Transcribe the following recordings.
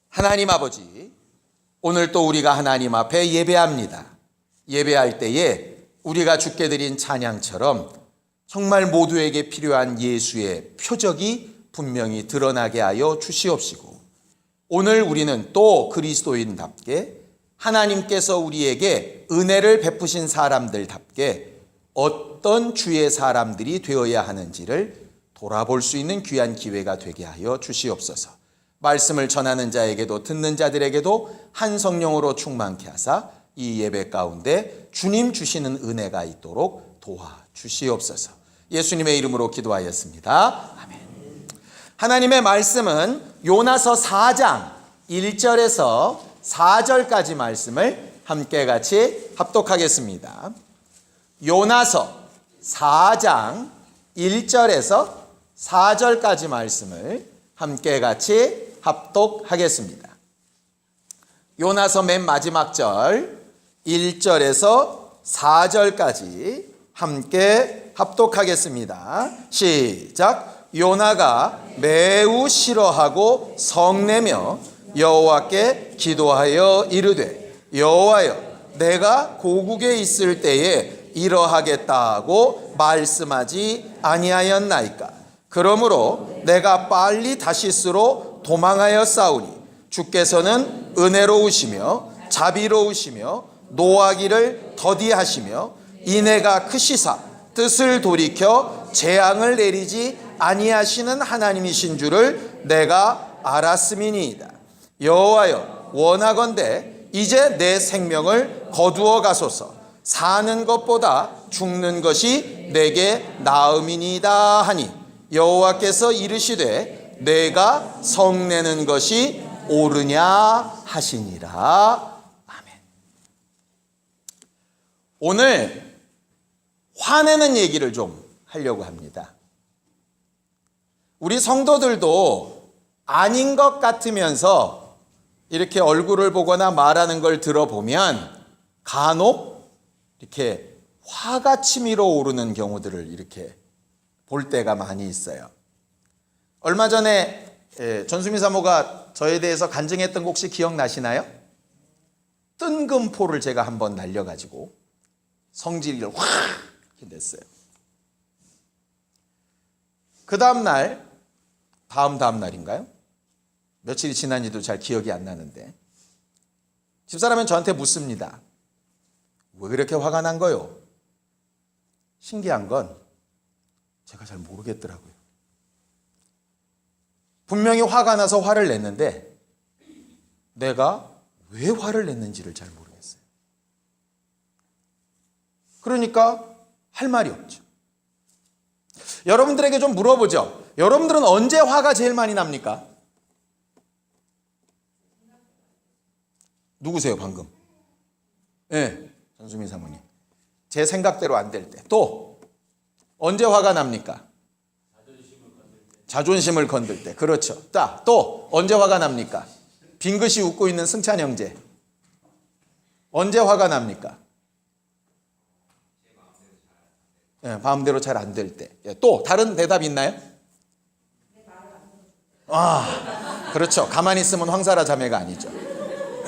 하나님 아버지, 오늘 또 우리가 하나님 앞에 예배합니다. 예배할 때에 우리가 주께 드린 찬양처럼 정말 모두에게 필요한 예수의 표적이 분명히 드러나게 하여 주시옵시고, 오늘 우리는 또 그리스도인답게 하나님께서 우리에게 은혜를 베푸신 사람들답게 어떤 주의 사람들이 되어야 하는지를 돌아볼 수 있는 귀한 기회가 되게 하여 주시옵소서. 말씀을 전하는 자에게도 듣는 자들에게도 한 성령으로 충만케 하사 이 예배 가운데 주님 주시는 은혜가 있도록 도와주시옵소서. 예수님의 이름으로 기도하였습니다. 아멘. 하나님의 말씀은 요나서 4장 1절에서 4절까지 말씀을 함께 같이 합독하겠습니다. 요나서 4장 1절에서 4절까지 말씀을 함께 같이 합독하겠습니다. 요나서 맨 마지막 절 1절에서 4절까지 함께 합독하겠습니다. 시작. 요나가 매우 싫어하고 성내며 여호와께 기도하여 이르되, 여호와여, 내가 고국에 있을 때에 이러하겠다고 말씀하지 아니하였나이까? 그러므로 내가 빨리 다시스로 도망하여 싸우니 주께서는 은혜로우시며 자비로우시며 노하기를 더디하시며 인애가 크시사 뜻을 돌이켜 재앙을 내리지 아니하시는 하나님이신 줄을 내가 알았음이니이다. 여호와여, 원하건대 이제 내 생명을 거두어 가소서. 사는 것보다 죽는 것이 내게 나음이니이다 하니, 여호와께서 이르시되 내가 성내는 것이 옳으냐 하시니라. 아멘. 오늘 화내는 얘기를 좀 하려고 합니다. 우리 성도들도 아닌 것 같으면서 이렇게 얼굴을 보거나 말하는 걸 들어보면 간혹 이렇게 화가 치밀어 오르는 경우들을 이렇게 볼 때가 많이 있어요. 얼마 전에 전수미 사모가 저에 대해서 간증했던 거 혹시 기억나시나요? 뜬금포를 제가 한번 날려가지고 성질을 확 이렇게 냈어요. 그 다음날, 다음 날인가요? 며칠이 지난지도 잘 기억이 안 나는데 집사람은 저한테 묻습니다. 왜 그렇게 화가 난 거요? 신기한 건 제가 잘 모르겠더라고요. 분명히 화가 나서 화를 냈는데 내가 왜 화를 냈는지를 잘 모르겠어요. 그러니까 할 말이 없죠. 여러분들에게 좀 물어보죠. 여러분들은 언제 화가 제일 많이 납니까? 누구세요 방금? 네, 전수민 사모님. 제 생각대로 안 될 때. 또 언제 화가 납니까? 자존심을 건들 때. 그렇죠. 또 언제 화가 납니까? 빙긋이 웃고 있는 승찬 형제. 언제 화가 납니까? 마음대로 잘 안 될 때. 또 다른 대답 있나요? 그렇죠. 가만히 있으면 황사라 자매가 아니죠.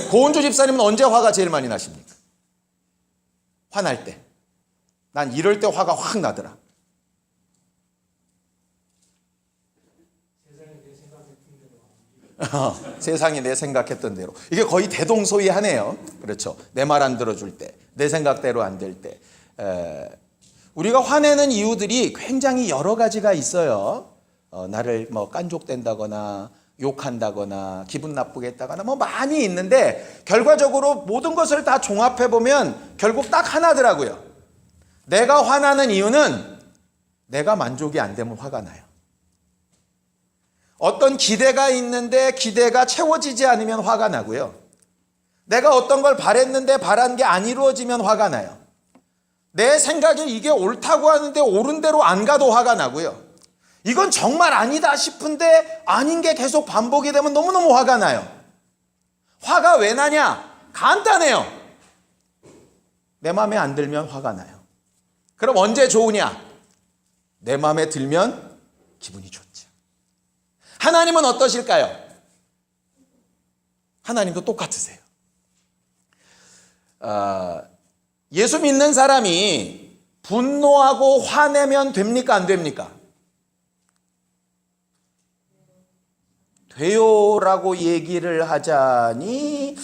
고은주 집사님은 언제 화가 제일 많이 나십니까? 화날 때. 난 이럴 때 화가 확 나더라. 세상이 내 생각했던 대로. 이게 거의 대동소이하네요. 그렇죠. 내 말 안 들어줄 때, 내 생각대로 안 될 때. 우리가 화내는 이유들이 굉장히 여러 가지가 있어요. 나를 깐족된다거나 욕한다거나 기분 나쁘게 했다거나 많이 있는데 결과적으로 모든 것을 다 종합해 보면 결국 딱 하나더라고요. 내가 화나는 이유는 내가 만족이 안 되면 화가 나요. 어떤 기대가 있는데 기대가 채워지지 않으면 화가 나고요. 내가 어떤 걸 바랬는데 바란 게 안 이루어지면 화가 나요. 내 생각에 이게 옳다고 하는데 옳은 대로 안 가도 화가 나고요. 이건 정말 아니다 싶은데 아닌 게 계속 반복이 되면 너무너무 화가 나요. 화가 왜 나냐? 간단해요. 내 마음에 안 들면 화가 나요. 그럼 언제 좋으냐? 내 마음에 들면 기분이 좋죠. 하나님은 어떠실까요? 하나님도 똑같으세요. 예수 믿는 사람이 분노하고 화내면 됩니까? 안 됩니까? 돼요라고 얘기를 하자니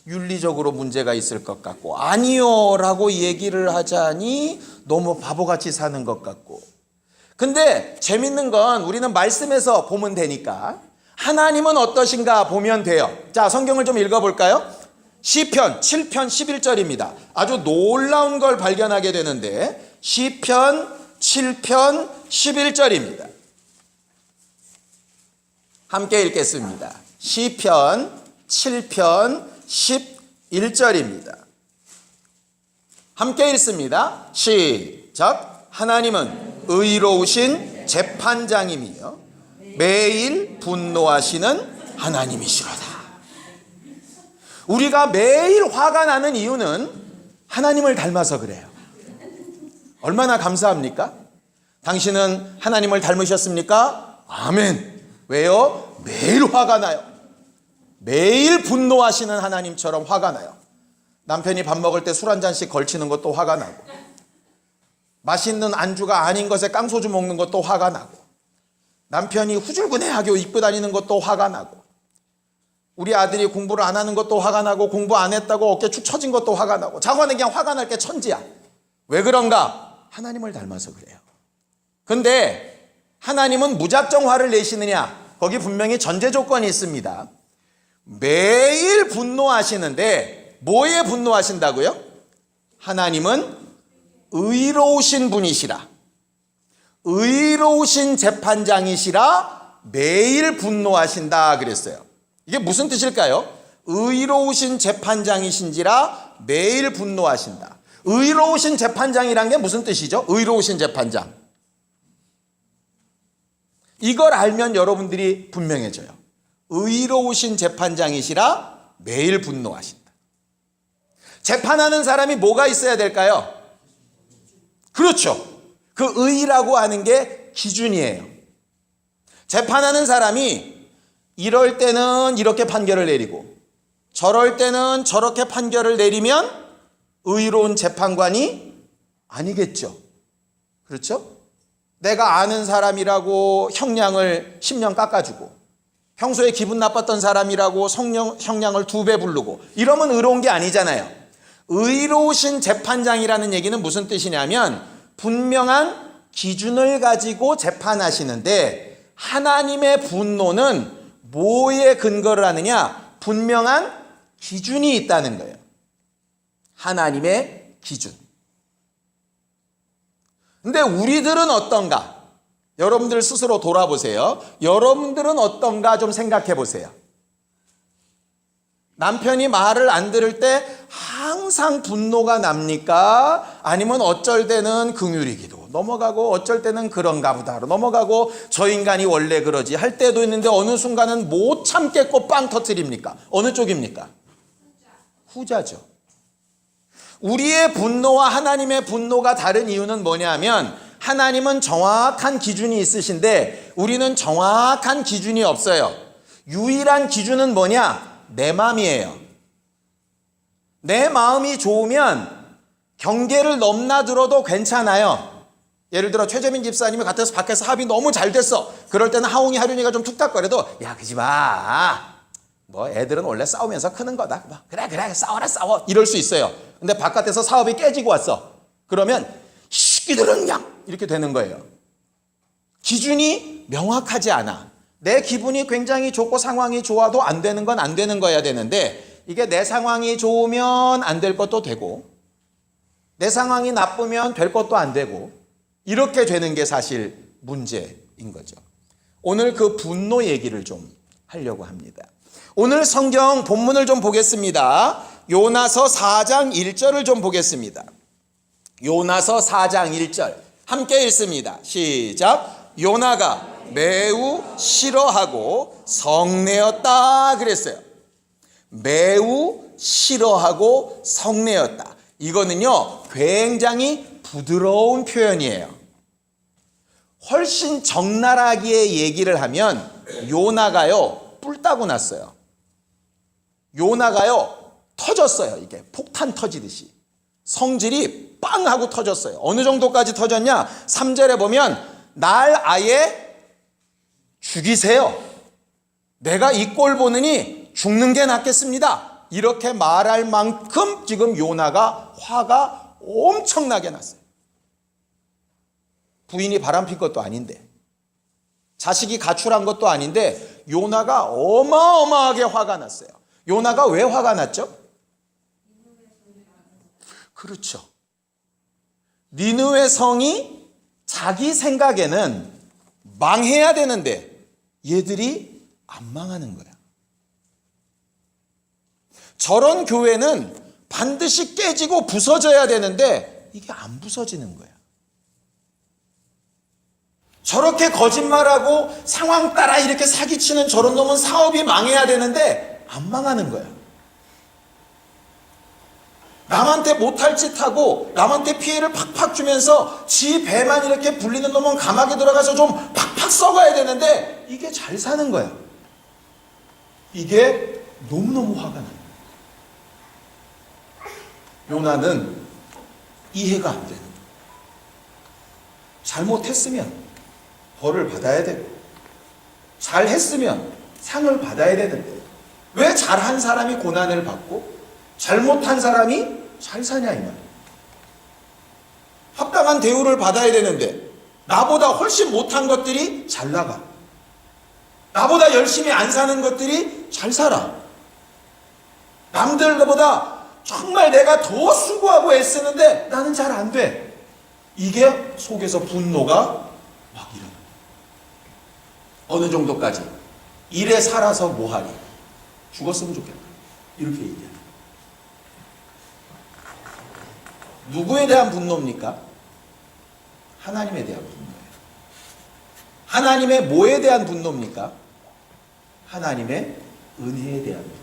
윤리적으로 문제가 있을 것 같고, 아니요라고 얘기를 하자니 너무 바보같이 사는 것 같고. 근데 재밌는 건 우리는 말씀에서 보면 되니까 하나님은 어떠신가 보면 돼요. 자, 성경을 좀 읽어볼까요? 시편 7편 11절입니다. 아주 놀라운 걸 발견하게 되는데 시편 7편 11절입니다. 함께 읽겠습니다. 시편 7편 11절입니다. 함께 읽습니다. 시작. 하나님은 의로우신 재판장이며 매일 분노하시는 하나님이시로다. 우리가 매일 화가 나는 이유는 하나님을 닮아서 그래요. 얼마나 감사합니까? 당신은 하나님을 닮으셨습니까? 아멘. 왜요? 매일 화가 나요. 매일 분노하시는 하나님처럼 화가 나요. 남편이 밥 먹을 때 술 한 잔씩 걸치는 것도 화가 나고, 맛있는 안주가 아닌 것에 깡소주 먹는 것도 화가 나고, 남편이 후줄근해하게 입고 다니는 것도 화가 나고, 우리 아들이 공부를 안 하는 것도 화가 나고, 공부 안 했다고 어깨 축 처진 것도 화가 나고, 자고는 그냥 화가 날 게 천지야. 왜 그런가? 하나님을 닮아서 그래요. 근데 하나님은 무작정 화를 내시느냐? 거기 분명히 전제 조건이 있습니다. 매일 분노하시는데 뭐에 분노하신다고요? 하나님은 의로우신 분이시라, 의로우신 재판장이시라 매일 분노하신다 그랬어요. 이게 무슨 뜻일까요? 의로우신 재판장이신지라 매일 분노하신다. 의로우신 재판장이란 게 무슨 뜻이죠? 의로우신 재판장. 이걸 알면 여러분들이 분명해져요. 의로우신 재판장이시라 매일 분노하신다. 재판하는 사람이 뭐가 있어야 될까요? 그렇죠. 그 의라고 하는 게 기준이에요. 재판하는 사람이 이럴 때는 이렇게 판결을 내리고 저럴 때는 저렇게 판결을 내리면 의로운 재판관이 아니겠죠. 그렇죠? 내가 아는 사람이라고 형량을 10년 깎아주고 평소에 기분 나빴던 사람이라고 형량을 2배 부르고 이러면 의로운 게 아니잖아요. 의로우신 재판장이라는 얘기는 무슨 뜻이냐면 분명한 기준을 가지고 재판하시는데 하나님의 분노는 뭐에 근거를 하느냐? 분명한 기준이 있다는 거예요. 하나님의 기준. 근데 우리들은 어떤가? 여러분들 스스로 돌아보세요. 여러분들은 어떤가 좀 생각해 보세요. 남편이 말을 안 들을 때 항상 분노가 납니까? 아니면 어쩔 때는 긍휼이기도 넘어가고 어쩔 때는 그런가 보다 넘어가고 저 인간이 원래 그러지 할 때도 있는데 어느 순간은 못 참겠고 빵 터뜨립니까? 어느 쪽입니까? 후자죠. 우리의 분노와 하나님의 분노가 다른 이유는 뭐냐면 하나님은 정확한 기준이 있으신데 우리는 정확한 기준이 없어요. 유일한 기준은 뭐냐? 내 마음이에요. 내 마음이 좋으면 경계를 넘나들어도 괜찮아요. 예를 들어 최재민 집사님이 같아서 밖에서 합이 너무 잘 됐어. 그럴 때는 하웅이 하륜이가 좀 툭탁거려도 야 그러지 마. 뭐 애들은 원래 싸우면서 크는 거다. 뭐, 그래 싸워라 싸워 이럴 수 있어요. 근데 바깥에서 사업이 깨지고 왔어. 그러면 시끼들은 그냥 이렇게 되는 거예요. 기준이 명확하지 않아. 내 기분이 굉장히 좋고 상황이 좋아도 안 되는 건 안 되는 거야 되는데 이게 내 상황이 좋으면 안 될 것도 되고 내 상황이 나쁘면 될 것도 안 되고 이렇게 되는 게 사실 문제인 거죠. 오늘 그 분노 얘기를 좀 하려고 합니다. 오늘 성경 본문을 좀 보겠습니다. 요나서 4장 1절을 좀 보겠습니다. 요나서 4장 1절 함께 읽습니다. 시작. 요나가 매우 싫어하고 성내었다 그랬어요. 매우 싫어하고 성내었다. 이거는요 굉장히 부드러운 표현이에요. 훨씬 적나라하게 얘기를 하면 요나가요 뿔 따고 났어요. 요나가요 터졌어요. 이게 폭탄 터지듯이 성질이 빵 하고 터졌어요. 어느 정도까지 터졌냐? 3절에 보면 날 아예 죽이세요. 내가 이 꼴 보느니 죽는 게 낫겠습니다. 이렇게 말할 만큼 지금 요나가 화가 엄청나게 났어요. 부인이 바람핀 것도 아닌데, 자식이 가출한 것도 아닌데 요나가 어마어마하게 화가 났어요. 요나가 왜 화가 났죠? 그렇죠. 니느웨 성이 자기 생각에는 망해야 되는데 얘들이 안 망하는 거야. 저런 교회는 반드시 깨지고 부서져야 되는데 이게 안 부서지는 거야. 저렇게 거짓말하고 상황 따라 이렇게 사기치는 저런 놈은 사업이 망해야 되는데 안 망하는 거야. 남한테 못할 짓 하고 남한테 피해를 팍팍 주면서 지 배만 이렇게 불리는 놈은 감옥에 들어가서 좀 팍팍 썩어야 되는데 이게 잘 사는 거야. 이게 너무너무 화가 나요. 요나는 이해가 안 되는 거야. 잘못했으면 벌을 받아야 되고 잘했으면 상을 받아야 되는데 왜 잘한 사람이 고난을 받고 잘못한 사람이 잘 사냐 이 말이야. 합당한 대우를 받아야 되는데 나보다 훨씬 못한 것들이 잘 나가. 나보다 열심히 안 사는 것들이 잘 살아. 남들보다 정말 내가 더 수고하고 애쓰는데 나는 잘 안 돼. 이게 속에서 분노가 막 일어나. 어느 정도까지? 일에 살아서 뭐하리? 죽었으면 좋겠다. 이렇게 얘기해. 누구에 대한 분노입니까? 하나님에 대한 분노예요. 하나님의 뭐에 대한 분노입니까? 하나님의 은혜에 대한 분노.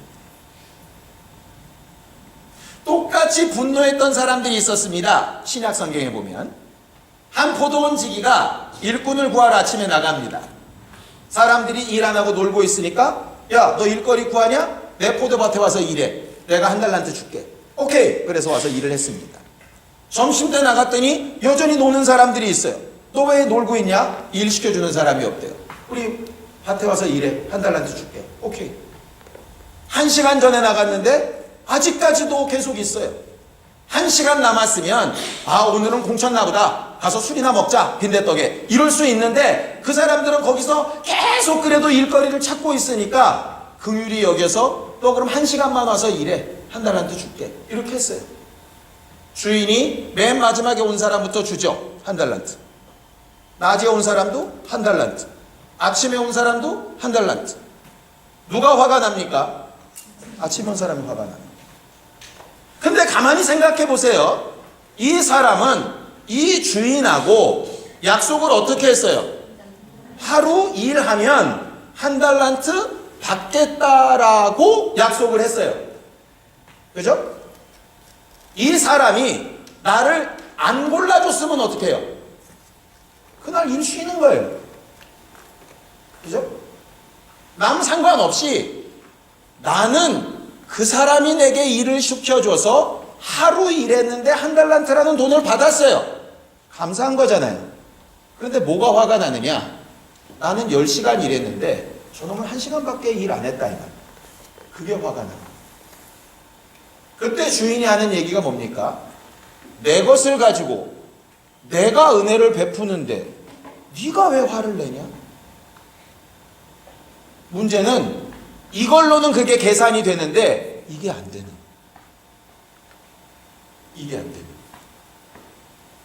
똑같이 분노했던 사람들이 있었습니다. 신약 성경에 보면 한 포도원 지기가 일꾼을 구하러 아침에 나갑니다. 사람들이 일 안 하고 놀고 있으니까 야, 너 일거리 구하냐? 내 포도밭에 와서 일해. 내가 한 달란트 줄게. 오케이. 그래서 와서 일을 했습니다. 점심때 나갔더니 여전히 노는 사람들이 있어요. 너 왜 놀고 있냐? 일 시켜주는 사람이 없대요. 우리 밭에 와서 일해. 한 달란트 줄게. 오케이. 1시간 전에 나갔는데 아직까지도 계속 있어요. 1시간 남았으면 아 오늘은 공쳤나 보다. 가서 술이나 먹자. 빈대떡에. 이럴 수 있는데 그 사람들은 거기서 계속 그래도 일거리를 찾고 있으니까 긍휼히 여겨서 너 그럼 1시간만 와서 일해. 한 달란트 줄게. 이렇게 했어요. 주인이 맨 마지막에 온 사람부터 주죠. 한 달란트. 낮에 온 사람도 한 달란트. 아침에 온 사람도 한 달란트. 누가 화가 납니까? 아침에 온 사람이 화가 납니다. 근데 가만히 생각해 보세요. 이 사람은 이 주인하고 약속을 어떻게 했어요? 하루 일하면 한 달란트 받겠다라고 약속을 했어요. 그죠? 이 사람이 나를 안 골라줬으면 어떻게 해요? 그날 일 쉬는 거예요. 그죠? 남 상관없이 나는 그 사람이 내게 일을 시켜줘서 하루 일했는데 한 달란트라는 돈을 받았어요. 감사한 거잖아요. 그런데 뭐가 화가 나느냐? 나는 10시간 일했는데 저놈은 1시간밖에 일 안 했다 이 말. 그게 화가 나. 그때 주인이 하는 얘기가 뭡니까? 내 것을 가지고 내가 은혜를 베푸는데 네가 왜 화를 내냐? 문제는 이걸로는 그게 계산이 되는데 이게 안 되는. 이게 안 되는.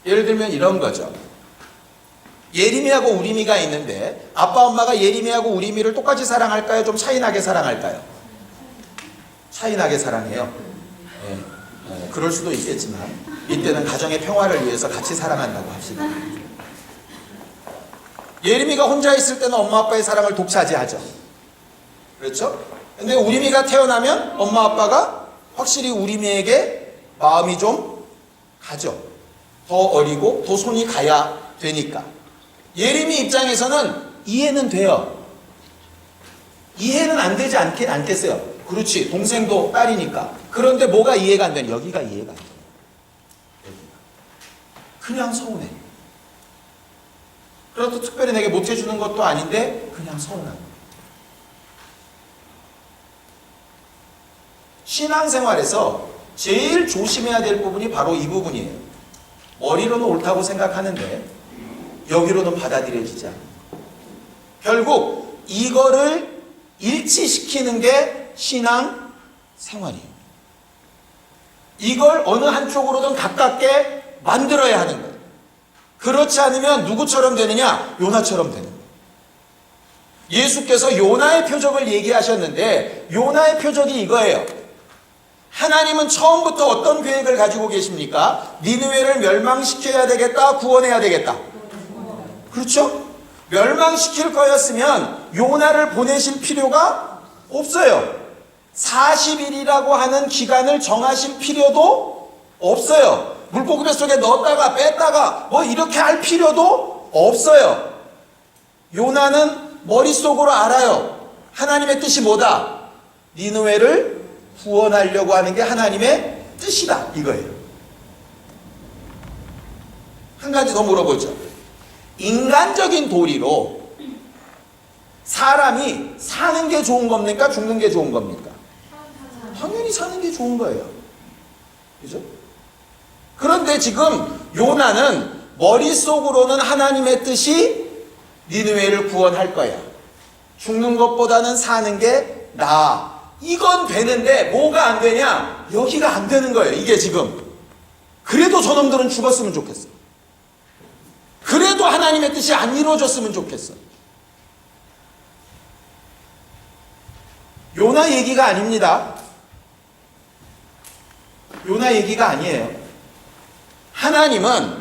예를 들면 이런 거죠. 예림이하고 우리미가 있는데 아빠 엄마가 예림이하고 우리미를 똑같이 사랑할까요? 좀 차이나게 사랑할까요? 차이나게 사랑해요. 네, 그럴 수도 있겠지만 이때는 가정의 평화를 위해서 같이 사랑한다고 합시다. 예림이가 혼자 있을 때는 엄마 아빠의 사랑을 독차지하죠. 그렇죠? 근데 우리미가 태어나면 엄마 아빠가 확실히 우리미에게 마음이 좀 가죠. 더 어리고 더 손이 가야 되니까. 예림이 입장에서는 이해는 돼요. 이해는 안 되지 않겠어요? 그렇지. 동생도 딸이니까. 그런데 뭐가 이해가 안 되냐? 여기가 이해가 안 돼. 그냥 서운해. 그래도 특별히 내게 못해주는 것도 아닌데 그냥 서운한 거야. 신앙생활에서 제일 조심해야 될 부분이 바로 이 부분이에요. 머리로는 옳다고 생각하는데 여기로는 받아들여지지 않아요. 결국 이거를 일치시키는 게 신앙생활이에요. 이걸 어느 한쪽으로든 가깝게 만들어야 하는 거예요. 그렇지 않으면 누구처럼 되느냐? 요나처럼 되는 거예요. 예수께서 요나의 표적을 얘기하셨는데 요나의 표적이 이거예요. 하나님은 처음부터 어떤 계획을 가지고 계십니까? 니느웨를 멸망시켜야 되겠다, 구원해야 되겠다. 그렇죠? 멸망시킬 거였으면 요나를 보내실 필요가 없어요. 40일이라고 하는 기간을 정하실 필요도 없어요. 물고기 속에 넣었다가 뺐다가 뭐 이렇게 할 필요도 없어요. 요나는 머릿속으로 알아요. 하나님의 뜻이 뭐다? 니느웨를 구원하려고 하는 게 하나님의 뜻이다. 이거예요. 한 가지 더 물어보죠. 인간적인 도리로 사람이 사는 게 좋은 겁니까? 죽는 게 좋은 겁니까? 당연히 사는 게 좋은 거예요. 그죠? 그런데 지금 요나는 머릿속으로는 하나님의 뜻이 니느웨를 구원할 거야. 죽는 것보다는 사는 게 나아. 이건 되는데 뭐가 안 되냐? 여기가 안 되는 거예요. 이게 지금. 그래도 저놈들은 죽었으면 좋겠어. 그래도 하나님의 뜻이 안 이루어졌으면 좋겠어. 요나 얘기가 아닙니다. 요나 얘기가 아니에요. 하나님은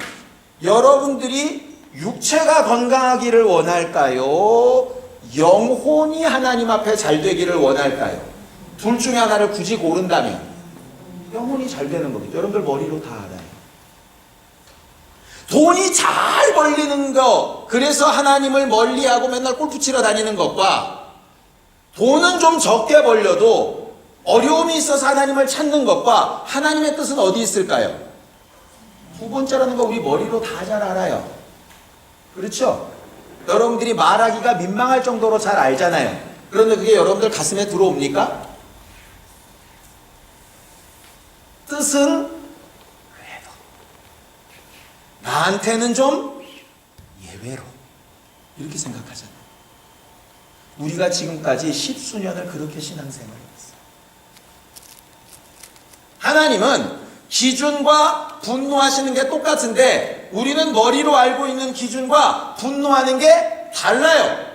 여러분들이 육체가 건강하기를 원할까요? 영혼이 하나님 앞에 잘 되기를 원할까요? 둘 중에 하나를 굳이 고른다면 영혼이 잘 되는 겁니다. 여러분들 머리로 다 알아요. 돈이 잘 벌리는 거, 그래서 하나님을 멀리하고 맨날 골프 치러 다니는 것과 돈은 좀 적게 벌려도 어려움이 있어서 하나님을 찾는 것과 하나님의 뜻은 어디 있을까요? 두 번째라는 거 우리 머리로 다 잘 알아요. 그렇죠? 여러분들이 말하기가 민망할 정도로 잘 알잖아요. 그런데 그게 여러분들 가슴에 들어옵니까? 뜻은 그래도 나한테는 좀 예외로 이렇게 생각하잖아요. 우리가 지금까지 십수년을 그렇게 신앙생활했어요. 하나님은 기준과 분노하시는 게 똑같은데 우리는 머리로 알고 있는 기준과 분노하는 게 달라요.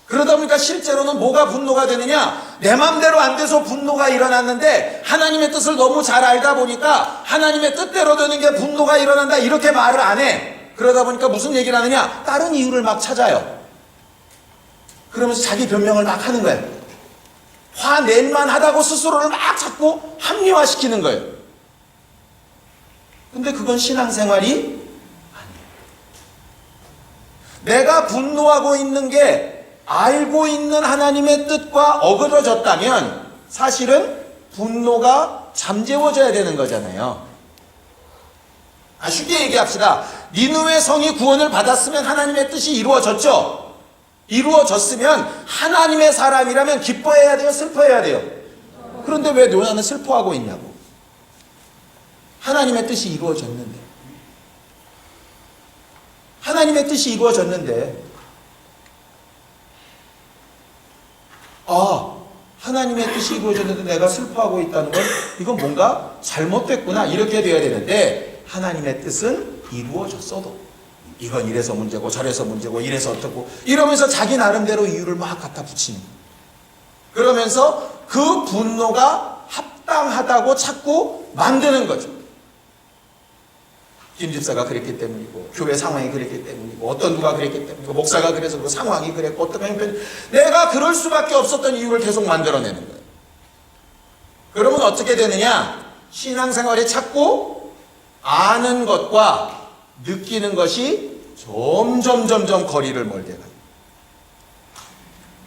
그러다 보니까 실제로는 뭐가 분노가 되느냐? 내 맘대로 안 돼서 분노가 일어났는데 하나님의 뜻을 너무 잘 알다 보니까 하나님의 뜻대로 되는 게 분노가 일어난다 이렇게 말을 안 해. 그러다 보니까 무슨 얘기를 하느냐? 다른 이유를 막 찾아요. 그러면서 자기 변명을 막 하는 거예요. 화낼만 하다고 스스로를 막 자꾸 합리화시키는 거예요. 근데 그건 신앙생활이 아니에요. 내가 분노하고 있는 게 알고 있는 하나님의 뜻과 어그러졌다면 사실은 분노가 잠재워져야 되는 거잖아요. 쉽게 얘기합시다. 니느웨 성이 구원을 받았으면 하나님의 뜻이 이루어졌죠. 이루어졌으면 하나님의 사람이라면 기뻐해야 돼요? 슬퍼해야 돼요? 그런데 왜 요나는 슬퍼하고 있냐고. 하나님의 뜻이 이루어졌는데. 하나님의 뜻이 이루어졌는데 하나님의 뜻이 이루어졌는데 내가 슬퍼하고 있다는 건 이건 뭔가 잘못됐구나 이렇게 돼야 되는데 하나님의 뜻은 이루어졌어도 이건 이래서 문제고 저래서 문제고 이래서 어떻고 이러면서 자기 나름대로 이유를 막 갖다 붙이는 거예요. 그러면서 그 분노가 합당하다고 자꾸 만드는 거죠. 김 집사가 그랬기 때문이고 교회 상황이 그랬기 때문이고 어떤 누가 그랬기 때문이고 목사가 그래서 그 상황이 그랬고 어떤 형편이 내가 그럴 수밖에 없었던 이유를 계속 만들어내는 거예요. 그러면 어떻게 되느냐? 신앙생활에 자꾸 아는 것과 느끼는 것이 점점 거리를 멀게 가요.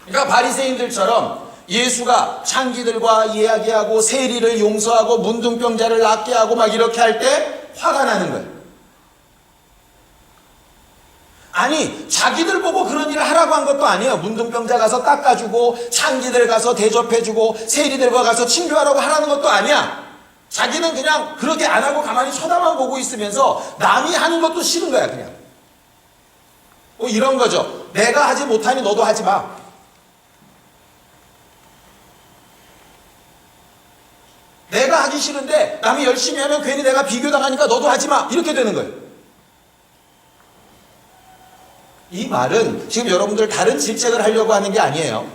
그러니까 바리새인들처럼 예수가 창기들과 이야기하고 세리를 용서하고 문둥병자를 낫게 하고 막 이렇게 할 때 화가 나는 거예요. 아니, 자기들 보고 그런 일을 하라고 한 것도 아니에요. 문둥병자 가서 닦아주고 창기들 가서 대접해주고 세리들과 가서 친교하라고 하라는 것도 아니야. 자기는 그냥 그렇게 안 하고 가만히 쳐다만 보고 있으면서 남이 하는 것도 싫은 거야, 그냥. 뭐 이런 거죠. 내가 하지 못하니 너도 하지 마. 내가 하기 싫은데 남이 열심히 하면 괜히 내가 비교당하니까 너도 하지 마. 이렇게 되는 거예요. 이 말은 지금 여러분들 다른 질책을 하려고 하는 게 아니에요.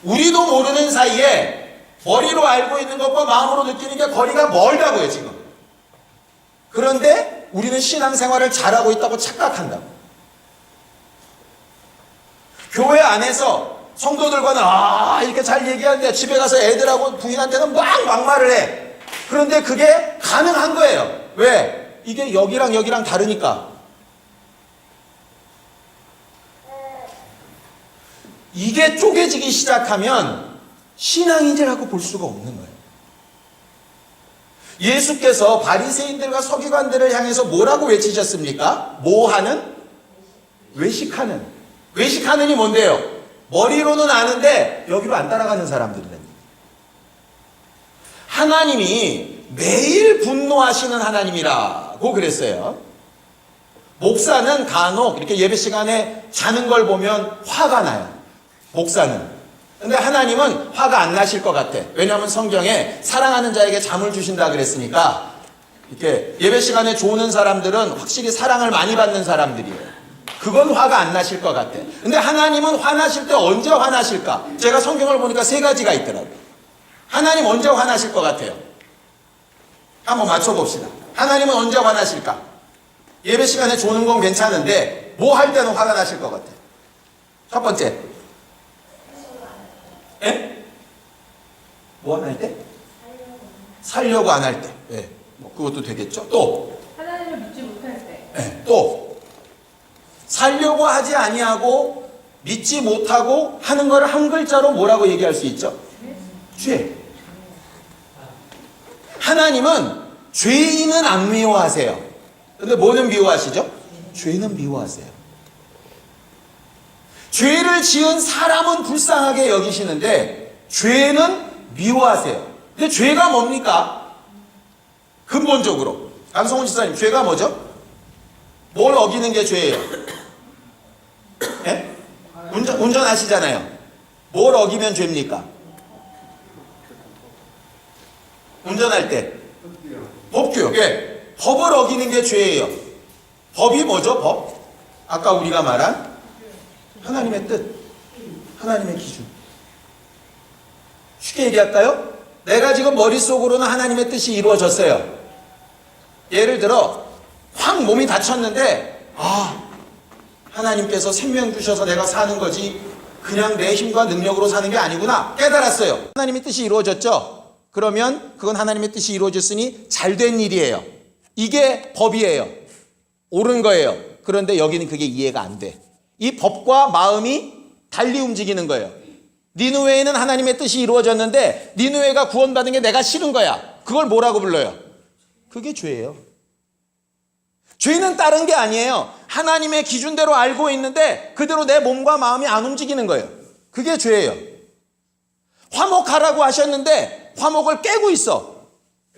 우리도 모르는 사이에 머리로 알고 있는 것과 마음으로 느끼는 게 거리가 멀다고요, 지금. 그런데 우리는 신앙생활을 잘하고 있다고 착각한다고. 교회 안에서 성도들과는 이렇게 잘 얘기하는데 집에 가서 애들하고 부인한테는 막 막말을 해. 그런데 그게 가능한 거예요. 왜? 이게 여기랑 여기랑 다르니까. 이게 쪼개지기 시작하면 신앙인이라고 볼 수가 없는 거예요. 예수께서 바리새인들과 서기관들을 향해서 뭐라고 외치셨습니까? 뭐하는? 외식하는. 외식하는이 뭔데요? 머리로는 아는데 여기로 안 따라가는 사람들이라는. 하나님이 매일 분노하시는 하나님이라고 그랬어요. 목사는 간혹 이렇게 예배 시간에 자는 걸 보면 화가 나요. 목사는. 근데 하나님은 화가 안 나실 것 같아. 왜냐하면 성경에 사랑하는 자에게 잠을 주신다 그랬으니까 이렇게 예배 시간에 조는 사람들은 확실히 사랑을 많이 받는 사람들이에요. 그건 화가 안 나실 것 같아. 근데 하나님은 화나실 때 언제 화나실까? 제가 성경을 보니까 세 가지가 있더라고요. 하나님 언제 화나실 것 같아요? 한번 맞춰봅시다. 하나님은 언제 화나실까? 예배 시간에 조는 건 괜찮은데 뭐 할 때는 화가 나실 것 같아요? 첫 번째. 예? 뭐 안 할 때? 살려고 안 할 때. 예. 뭐 그것도 되겠죠. 또 하나님을 믿지 못할 때. 예. 또 살려고 하지 아니하고 믿지 못하고 하는 거를 한 글자로 뭐라고 얘기할 수 있죠? 죄. 하나님은 죄인은 안 미워하세요. 근데 뭐는 미워하시죠? 죄는 미워하세요. 죄를 지은 사람은 불쌍하게 여기시는데 죄는 미워하세요. 근데 죄가 뭡니까? 근본적으로 강성훈 지사님, 죄가 뭐죠? 뭘 어기는 게 죄예요? 예? 운전하시잖아요. 뭘 어기면 죄입니까? 운전할 때 법규요. 예. 법을 어기는 게 죄예요. 법이 뭐죠? 법? 아까 우리가 말한 하나님의 뜻, 하나님의 기준. 쉽게 얘기할까요? 내가 지금 머릿속으로는 하나님의 뜻이 이루어졌어요. 예를 들어 확 몸이 다쳤는데 하나님께서 생명 주셔서 내가 사는 거지 그냥 내 힘과 능력으로 사는 게 아니구나 깨달았어요. 하나님의 뜻이 이루어졌죠? 그러면 그건 하나님의 뜻이 이루어졌으니 잘된 일이에요. 이게 법이에요. 옳은 거예요. 그런데 여기는 그게 이해가 안 돼. 이 법과 마음이 달리 움직이는 거예요. 니느웨에는 하나님의 뜻이 이루어졌는데 니느웨가 구원받은 게 내가 싫은 거야. 그걸 뭐라고 불러요? 그게 죄예요. 죄는 다른 게 아니에요. 하나님의 기준대로 알고 있는데 그대로 내 몸과 마음이 안 움직이는 거예요. 그게 죄예요. 화목하라고 하셨는데 화목을 깨고 있어.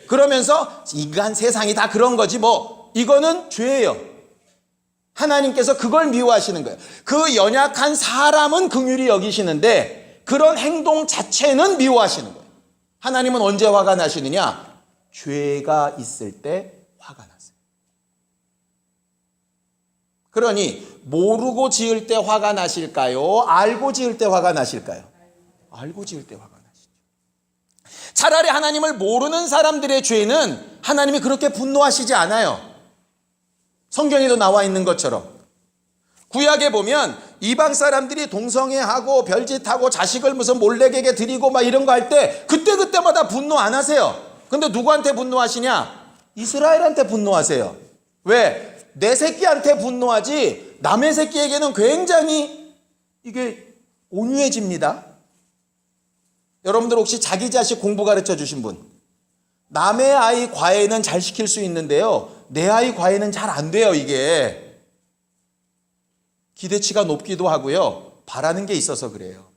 그러면서 인간 세상이 다 그런 거지 뭐. 이거는 죄예요. 하나님께서 그걸 미워하시는 거예요. 그 연약한 사람은 긍휼히 여기시는데 그런 행동 자체는 미워하시는 거예요. 하나님은 언제 화가 나시느냐? 죄가 있을 때 화가 나세요. 그러니 모르고 지을 때 화가 나실까요? 알고 지을 때 화가 나실까요? 알고 지을 때 화가 나시죠. 차라리 하나님을 모르는 사람들의 죄는 하나님이 그렇게 분노하시지 않아요. 성경에도 나와 있는 것처럼 구약에 보면 이방 사람들이 동성애하고 별짓하고 자식을 무슨 몰래에게 드리고 막 이런 거 할 때 그때마다 분노 안 하세요. 근데 누구한테 분노하시냐? 이스라엘한테 분노하세요. 왜? 내 새끼한테 분노하지 남의 새끼에게는 굉장히 이게 온유해집니다. 여러분들 혹시 자기 자식 공부 가르쳐 주신 분? 남의 아이 과외는 잘 시킬 수 있는데요, 내 아이 과외는 잘 안 돼요. 이게 기대치가 높기도 하고요, 바라는 게 있어서 그래요.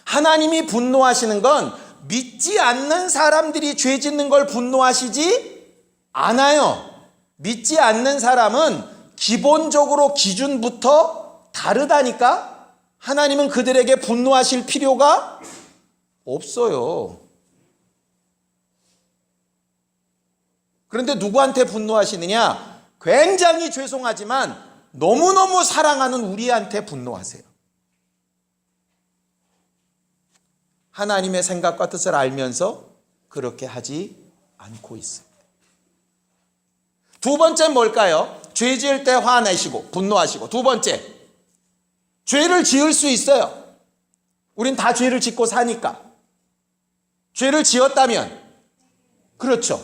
하나님이 분노하시는 건 믿지 않는 사람들이 죄 짓는 걸 분노하시지 않아요. 믿지 않는 사람은 기본적으로 기준부터 다르다니까. 하나님은 그들에게 분노하실 필요가 없어요. 그런데 누구한테 분노하시느냐? 굉장히 죄송하지만 너무너무 사랑하는 우리한테 분노하세요. 하나님의 생각과 뜻을 알면서 그렇게 하지 않고 있습니다. 두 번째는 뭘까요? 죄 지을 때 화내시고 분노하시고. 두 번째, 죄를 지을 수 있어요. 우린 다 죄를 짓고 사니까. 죄를 지었다면, 그렇죠,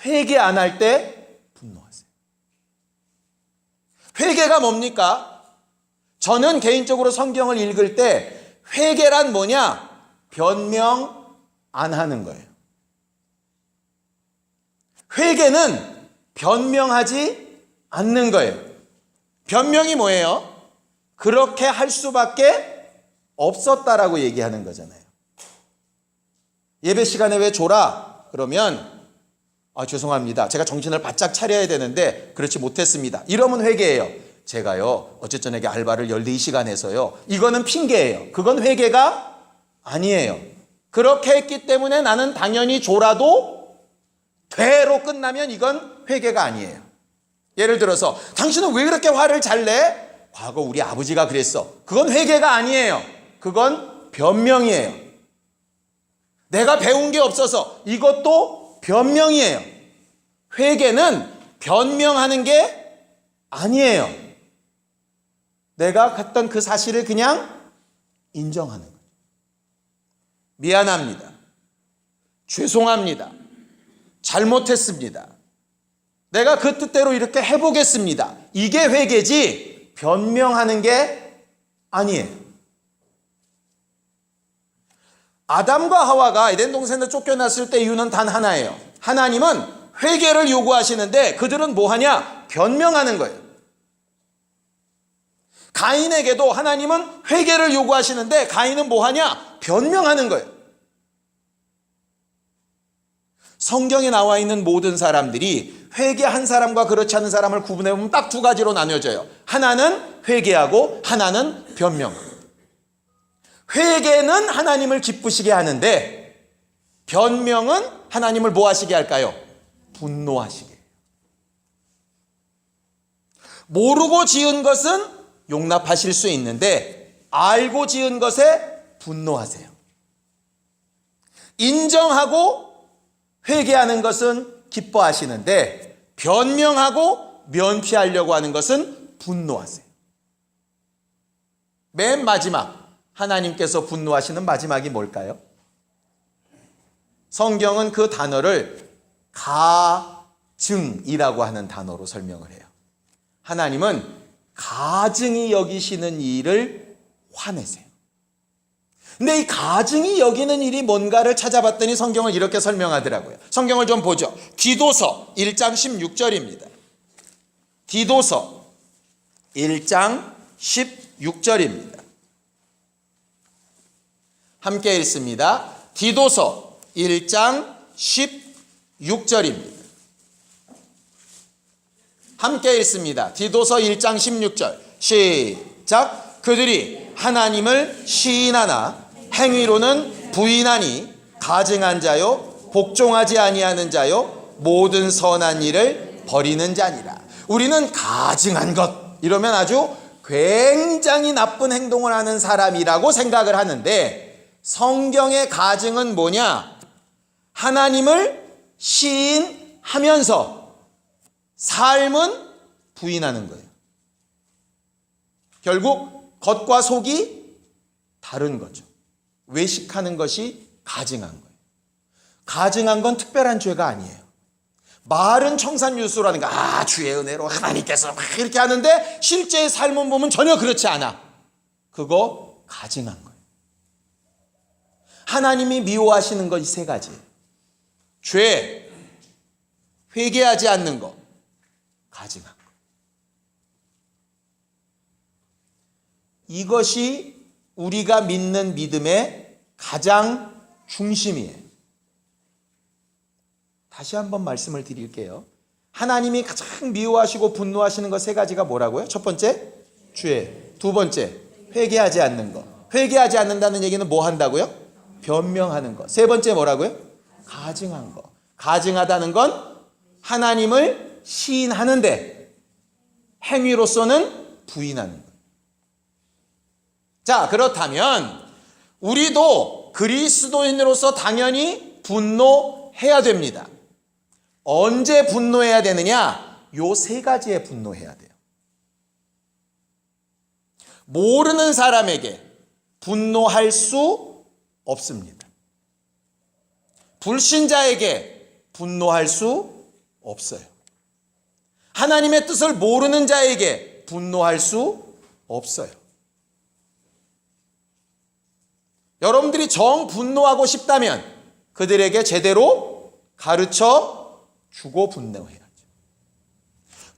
회개 안 할 때 분노하세요. 회개가 뭡니까? 저는 개인적으로 성경을 읽을 때 회개란 뭐냐? 변명 안 하는 거예요. 회개는 변명하지 않는 거예요. 변명이 뭐예요? 그렇게 할 수밖에 없었다라고 얘기하는 거잖아요. 예배 시간에 왜 졸아? 그러면 죄송합니다. 제가 정신을 바짝 차려야 되는데 그렇지 못했습니다. 이러면 회개예요. 제가요, 어제 저녁에 알바를 14시간 해서요. 이거는 핑계예요. 그건 회개가 아니에요. 그렇게 했기 때문에 나는 당연히 졸아도 돼로 끝나면 이건 회개가 아니에요. 예를 들어서 당신은 왜 그렇게 화를 잘 내? 과거 우리 아버지가 그랬어. 그건 회개가 아니에요. 그건 변명이에요. 내가 배운 게 없어서. 이것도 변명이에요. 회개는 변명하는 게 아니에요. 내가 갔던 그 사실을 그냥 인정하는 거예요. 미안합니다. 죄송합니다. 잘못했습니다. 내가 그 뜻대로 이렇게 해보겠습니다. 이게 회개지 변명하는 게 아니에요. 아담과 하와가 에덴 동산에서 쫓겨났을 때 이유는 단 하나예요. 하나님은 회개를 요구하시는데 그들은 뭐하냐? 변명하는 거예요. 가인에게도 하나님은 회개를 요구하시는데 가인은 뭐하냐? 변명하는 거예요. 성경에 나와 있는 모든 사람들이 회개한 사람과 그렇지 않은 사람을 구분해보면 딱 두 가지로 나뉘어져요. 하나는 회개하고 하나는 변명하고. 회개는 하나님을 기쁘시게 하는데 변명은 하나님을 뭐 하시게 할까요? 분노하시게. 모르고 지은 것은 용납하실 수 있는데 알고 지은 것에 분노하세요. 인정하고 회개하는 것은 기뻐하시는데 변명하고 면피하려고 하는 것은 분노하세요. 맨 마지막, 하나님께서 분노하시는 마지막이 뭘까요? 성경은 그 단어를 가증이라고 하는 단어로 설명을 해요. 하나님은 가증히 여기시는 일을 화내세요. 근데 이 가증히 여기는 일이 뭔가를 찾아봤더니 성경을 이렇게 설명하더라고요. 성경을 좀 보죠. 디도서 1장 16절입니다. 디도서 1장 16절입니다. 함께 읽습니다. 디도서 1장 16절입니다. 함께 읽습니다. 디도서 1장 16절 시작. 그들이 하나님을 시인하나 행위로는 부인하니 가증한 자요 복종하지 아니하는 자요 모든 선한 일을 버리는 자니라. 우리는 가증한 것 이러면 아주 굉장히 나쁜 행동을 하는 사람이라고 생각을 하는데 성경의 가증은 뭐냐? 하나님을 시인하면서 삶은 부인하는 거예요. 결국 겉과 속이 다른 거죠. 외식하는 것이 가증한 거예요. 가증한 건 특별한 죄가 아니에요. 말은 청산유수라는 거, 주의 은혜로 하나님께서 막 이렇게 하는데 실제의 삶은 보면 전혀 그렇지 않아. 그거 가증한 거예요. 하나님이 미워하시는 것 이 세 가지. 죄, 회개하지 않는 것, 가증한 것. 이것이 우리가 믿는 믿음의 가장 중심이에요. 다시 한번 말씀을 드릴게요. 하나님이 가장 미워하시고 분노하시는 것 세 가지가 뭐라고요? 첫 번째, 죄. 두 번째, 회개하지 않는 것. 회개하지 않는다는 얘기는 뭐 한다고요? 변명하는 것. 세 번째 뭐라고요? 가증한 것. 가증하다는 건 하나님을 시인하는데 행위로서는 부인하는 것. 자, 그렇다면 우리도 그리스도인으로서 당연히 분노해야 됩니다. 언제 분노해야 되느냐? 요 세 가지에 분노해야 돼요. 모르는 사람에게 분노할 수 없습니다. 불신자에게 분노할 수 없어요. 하나님의 뜻을 모르는 자에게 분노할 수 없어요. 여러분들이 정 분노하고 싶다면 그들에게 제대로 가르쳐 주고 분노해야죠.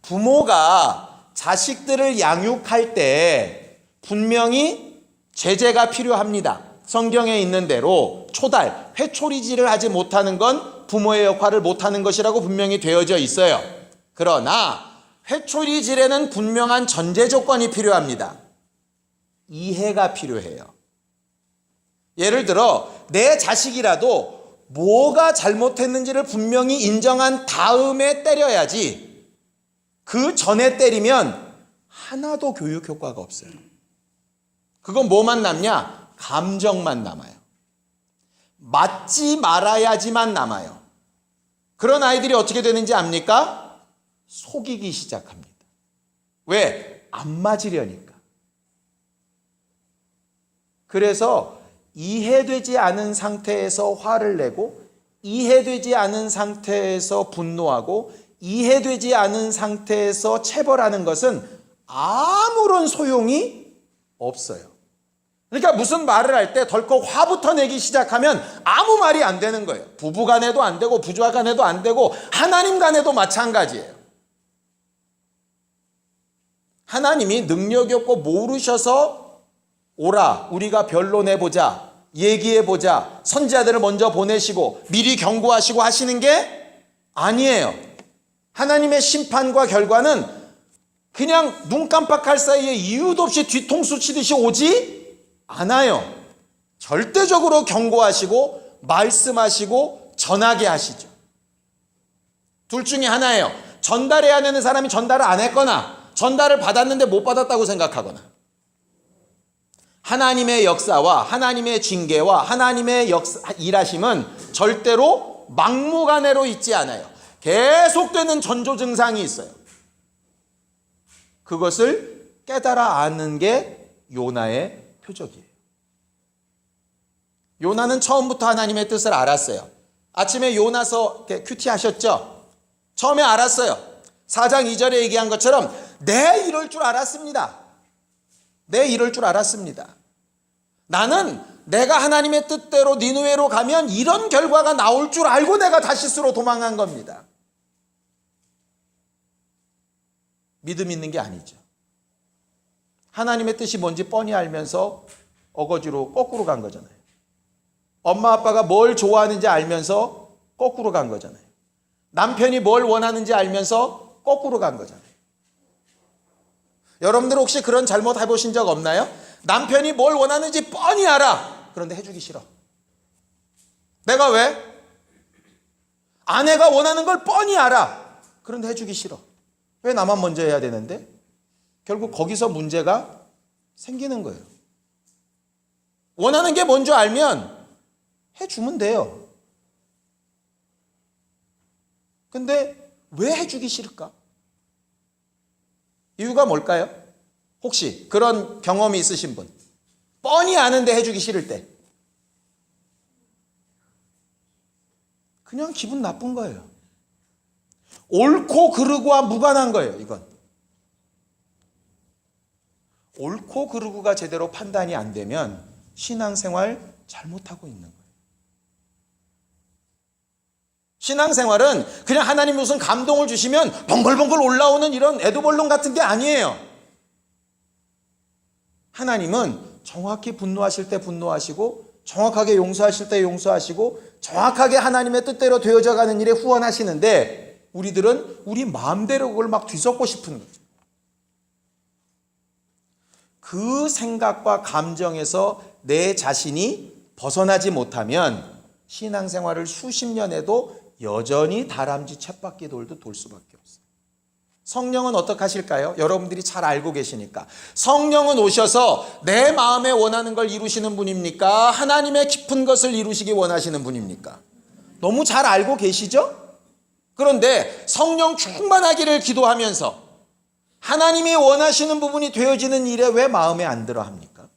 부모가 자식들을 양육할 때 분명히 제재가 필요합니다. 성경에 있는 대로 초달, 회초리질을 하지 못하는 건 부모의 역할을 못하는 것이라고 분명히 되어져 있어요. 그러나 회초리질에는 분명한 전제 조건이 필요합니다. 이해가 필요해요. 예를 들어 내 자식이라도 뭐가 잘못했는지를 분명히 인정한 다음에 때려야지, 그 전에 때리면 하나도 교육 효과가 없어요. 그건 뭐만 남냐? 감정만 남아요. 맞지 말아야지만 남아요. 그런 아이들이 어떻게 되는지 압니까? 속이기 시작합니다. 왜? 안 맞으려니까. 그래서 이해되지 않은 상태에서 화를 내고, 이해되지 않은 상태에서 분노하고, 이해되지 않은 상태에서 체벌하는 것은 아무런 소용이 없어요. 그러니까 무슨 말을 할 때 덜컥 화부터 내기 시작하면 아무 말이 안 되는 거예요. 부부 간에도 안 되고, 부부와 간에도 안 되고, 하나님 간에도 마찬가지예요. 하나님이 능력이 없고 모르셔서 오라, 우리가 변론해보자, 얘기해보자, 선지자들을 먼저 보내시고 미리 경고하시고 하시는 게 아니에요. 하나님의 심판과 결과는 그냥 눈 깜빡할 사이에 이유도 없이 뒤통수 치듯이 오지 않아요. 절대적으로 경고하시고 말씀하시고 전하게 하시죠. 둘 중에 하나예요. 전달해야 되는 사람이 전달을 안 했거나 전달을 받았는데 못 받았다고 생각하거나. 하나님의 역사와 하나님의 징계와 하나님의 일하심은 절대로 막무가내로 있지 않아요. 계속되는 전조 증상이 있어요. 그것을 깨달아 아는 게 요나의 표적이에요. 요나는 처음부터 하나님의 뜻을 알았어요. 아침에 요나서 큐티 하셨죠? 처음에 알았어요. 4장 2절에 얘기한 것처럼 내 이럴 줄 알았습니다. 내 이럴 줄 알았습니다. 나는 내가 하나님의 뜻대로 니느웨로 가면 이런 결과가 나올 줄 알고 내가 다시스로 도망간 겁니다. 믿음 있는 게 아니죠. 하나님의 뜻이 뭔지 뻔히 알면서 어거지로 거꾸로 간 거잖아요. 엄마 아빠가 뭘 좋아하는지 알면서 거꾸로 간 거잖아요. 남편이 뭘 원하는지 알면서 거꾸로 간 거잖아요. 여러분들 혹시 그런 잘못 해보신 적 없나요? 남편이 뭘 원하는지 뻔히 알아. 그런데 해주기 싫어. 내가 왜? 아내가 원하는 걸 뻔히 알아. 그런데 해주기 싫어. 왜 나만 먼저 해야 되는데? 결국 거기서 문제가 생기는 거예요. 원하는 게 뭔지 알면 해주면 돼요. 근데 왜 해주기 싫을까? 이유가 뭘까요? 혹시 그런 경험이 있으신 분? 뻔히 아는데 해주기 싫을 때. 그냥 기분 나쁜 거예요. 옳고 그르고와 무관한 거예요, 이건. 옳고 그르고가 제대로 판단이 안 되면 신앙생활 잘못하고 있는 거예요. 신앙생활은 그냥 하나님이 무슨 감동을 주시면 벙글벙글 올라오는 이런 에드벌룬 같은 게 아니에요. 하나님은 정확히 분노하실 때 분노하시고 정확하게 용서하실 때 용서하시고 정확하게 하나님의 뜻대로 되어져 가는 일에 후원하시는데 우리들은 우리 마음대로 그걸 막 뒤섞고 싶은 거죠. 그 생각과 감정에서 내 자신이 벗어나지 못하면 신앙생활을 수십 년 해도 여전히 다람쥐 쳇바퀴 돌도 돌 수밖에 없어요. 성령은 어떻게 하실까요? 여러분들이 잘 알고 계시니까. 성령은 오셔서 내 마음에 원하는 걸 이루시는 분입니까? 하나님의 깊은 것을 이루시기 원하시는 분입니까? 너무 잘 알고 계시죠? 그런데 성령 충만하기를 기도하면서 하나님이 원하시는 부분이 되어지는 일에 왜 마음에 안 들어 합니까?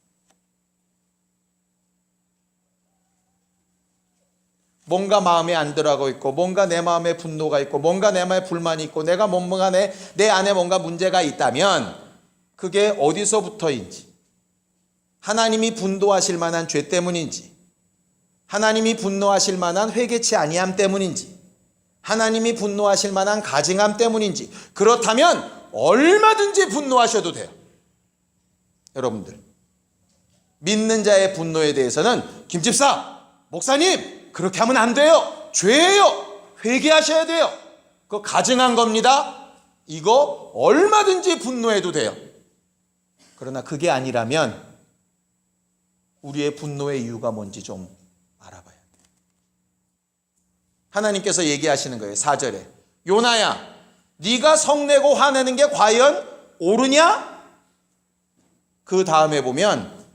뭔가 마음에 안 들어가고 있고 뭔가 내 마음에 분노가 있고 뭔가 내 마음에 불만이 있고 내가 뭔가 내 안에 뭔가 문제가 있다면 그게 어디서부터인지, 하나님이 분노하실 만한 죄 때문인지, 하나님이 분노하실 만한 회개치 아니함 때문인지, 하나님이 분노하실 만한 가증함 때문인지, 그렇다면 얼마든지 분노하셔도 돼요. 여러분들, 믿는 자의 분노에 대해서는 김집사, 목사님 그렇게 하면 안 돼요. 죄예요. 회개하셔야 돼요. 그거 가증한 겁니다. 이거 얼마든지 분노해도 돼요. 그러나 그게 아니라면 우리의 분노의 이유가 뭔지 좀 알아봐야 돼요. 하나님께서 얘기하시는 거예요. 4절에 요나야, 네가 성내고 화내는 게 과연 옳으냐? 그 다음에 보면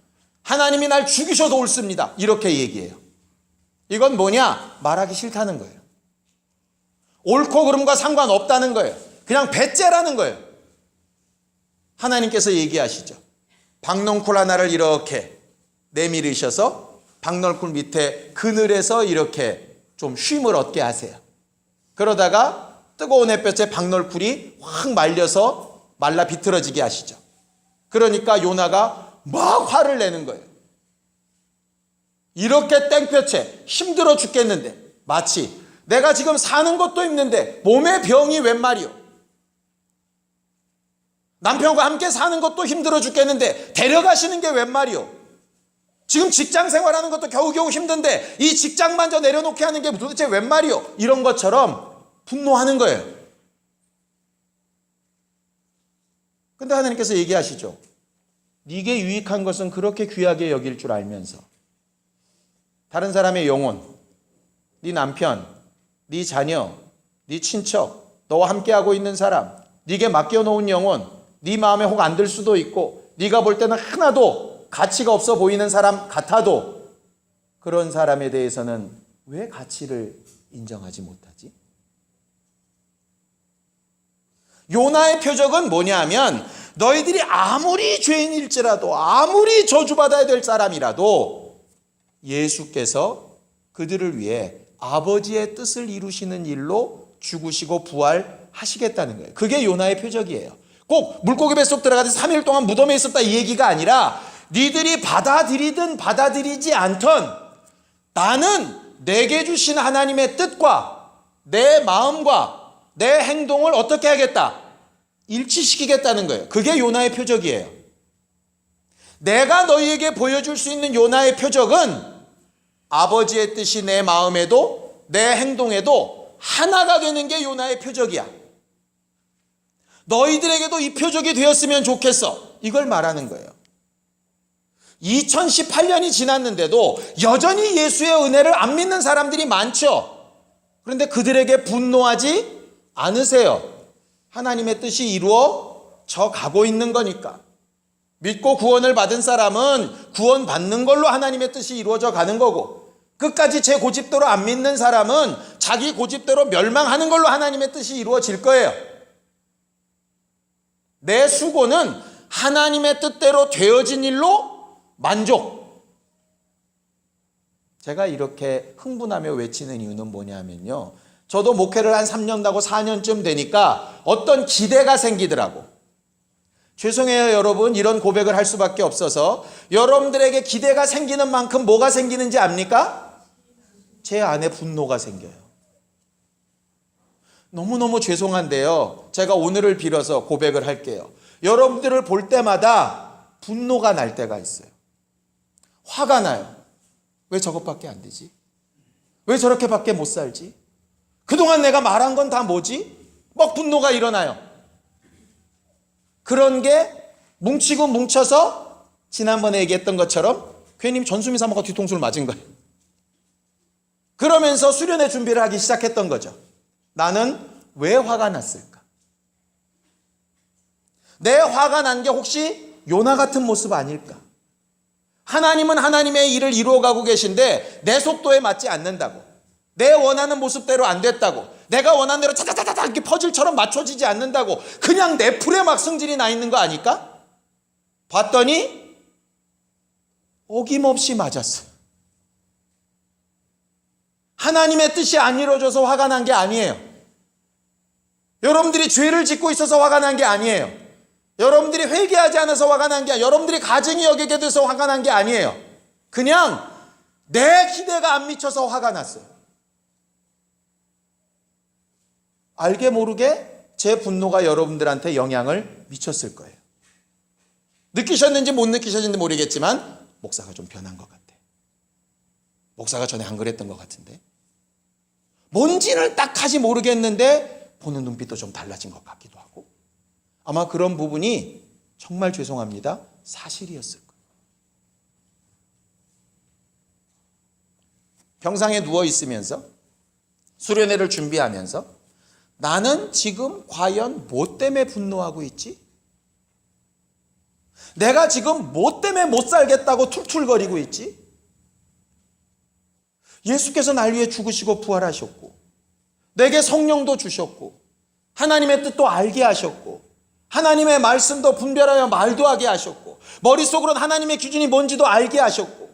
하나님이 날 죽이셔도 옳습니다. 이렇게 얘기해요. 이건 뭐냐? 말하기 싫다는 거예요. 옳고 그름과 상관없다는 거예요. 그냥 배째라는 거예요. 하나님께서 얘기하시죠. 박넝쿨 하나를 이렇게 내밀으셔서 박넝쿨 밑에 그늘에서 이렇게 좀 쉼을 얻게 하세요. 그러다가 뜨거운 햇볕에 박넝쿨이 확 말려서 말라 비틀어지게 하시죠. 그러니까 요나가 막 화를 내는 거예요. 이렇게 땡볕에 힘들어 죽겠는데, 마치 내가 지금 사는 것도 힘든데 몸에 병이 웬 말이요. 남편과 함께 사는 것도 힘들어 죽겠는데 데려가시는 게 웬 말이요. 지금 직장 생활하는 것도 겨우겨우 힘든데 이 직장만저 내려놓게 하는 게 도대체 웬 말이요. 이런 것처럼 분노하는 거예요. 근데 하나님께서 얘기하시죠. 네게 유익한 것은 그렇게 귀하게 여길 줄 알면서 다른 사람의 영혼, 네 남편, 네 자녀, 네 친척, 너와 함께하고 있는 사람, 네게 맡겨놓은 영혼, 네 마음에 혹 안 들 수도 있고 네가 볼 때는 하나도 가치가 없어 보이는 사람 같아도 그런 사람에 대해서는 왜 가치를 인정하지 못하지? 요나의 표적은 뭐냐면 너희들이 아무리 죄인일지라도 아무리 저주받아야 될 사람이라도 예수께서 그들을 위해 아버지의 뜻을 이루시는 일로 죽으시고 부활하시겠다는 거예요. 그게 요나의 표적이에요. 꼭 물고기 뱃속 들어가서 3일 동안 무덤에 있었다 이 얘기가 아니라 니들이 받아들이든 받아들이지 않던 나는 내게 주신 하나님의 뜻과 내 마음과 내 행동을 어떻게 하겠다? 일치시키겠다는 거예요. 그게 요나의 표적이에요. 내가 너희에게 보여줄 수 있는 요나의 표적은 아버지의 뜻이 내 마음에도 내 행동에도 하나가 되는 게 요나의 표적이야. 너희들에게도 이 표적이 되었으면 좋겠어. 이걸 말하는 거예요. 2018년이 지났는데도 여전히 예수의 은혜를 안 믿는 사람들이 많죠. 그런데 그들에게 분노하지 않으세요. 하나님의 뜻이 이루어져 가고 있는 거니까. 믿고 구원을 받은 사람은 구원 받는 걸로 하나님의 뜻이 이루어져 가는 거고, 끝까지 제 고집대로 안 믿는 사람은 자기 고집대로 멸망하는 걸로 하나님의 뜻이 이루어질 거예요. 내 수고는 하나님의 뜻대로 되어진 일로 만족. 제가 이렇게 흥분하며 외치는 이유는 뭐냐면요, 저도 목회를 한 3년 하고 4년쯤 되니까 어떤 기대가 생기더라고. 죄송해요 여러분, 이런 고백을 할 수밖에 없어서. 여러분들에게 기대가 생기는 만큼 뭐가 생기는지 압니까? 제 안에 분노가 생겨요. 너무너무 죄송한데요. 제가 오늘을 빌어서 고백을 할게요. 여러분들을 볼 때마다 분노가 날 때가 있어요. 화가 나요. 왜 저것밖에 안 되지? 왜 저렇게밖에 못 살지? 그동안 내가 말한 건 다 뭐지? 막 분노가 일어나요. 그런 게 뭉치고 뭉쳐서 지난번에 얘기했던 것처럼 괜히 전수미 사모가 뒤통수를 맞은 거예요. 그러면서 수련회 준비를 하기 시작했던 거죠. 나는 왜 화가 났을까? 내 화가 난 게 혹시 요나 같은 모습 아닐까? 하나님은 하나님의 일을 이루어가고 계신데 내 속도에 맞지 않는다고, 내 원하는 모습대로 안 됐다고, 내가 원하는 대로 차차차차 이렇게 퍼즐처럼 맞춰지지 않는다고 그냥 내 풀에 막 승질이 나 있는 거 아닐까? 봤더니 어김없이 맞았어요. 하나님의 뜻이 안 이루어져서 화가 난 게 아니에요. 여러분들이 죄를 짓고 있어서 화가 난 게 아니에요. 여러분들이 회개하지 않아서 화가 난 게 아니에요. 여러분들이 가증히 여기게 돼서 화가 난 게 아니에요. 그냥 내 기대가 안 미쳐서 화가 났어요. 알게 모르게 제 분노가 여러분들한테 영향을 미쳤을 거예요. 느끼셨는지 못 느끼셨는지 모르겠지만 목사가 좀 변한 것 같아. 목사가 전에 안 그랬던 것 같은데. 뭔지는 딱하지 모르겠는데 보는 눈빛도 좀 달라진 것 같기도 하고. 아마 그런 부분이 정말 죄송합니다. 사실이었을 거예요. 병상에 누워 있으면서 수련회를 준비하면서 나는 지금 과연 뭐 때문에 분노하고 있지? 내가 지금 뭐 때문에 못 살겠다고 툴툴거리고 있지? 예수께서 날 위해 죽으시고 부활하셨고 내게 성령도 주셨고 하나님의 뜻도 알게 하셨고 하나님의 말씀도 분별하여 말도 하게 하셨고 머릿속으로는 하나님의 기준이 뭔지도 알게 하셨고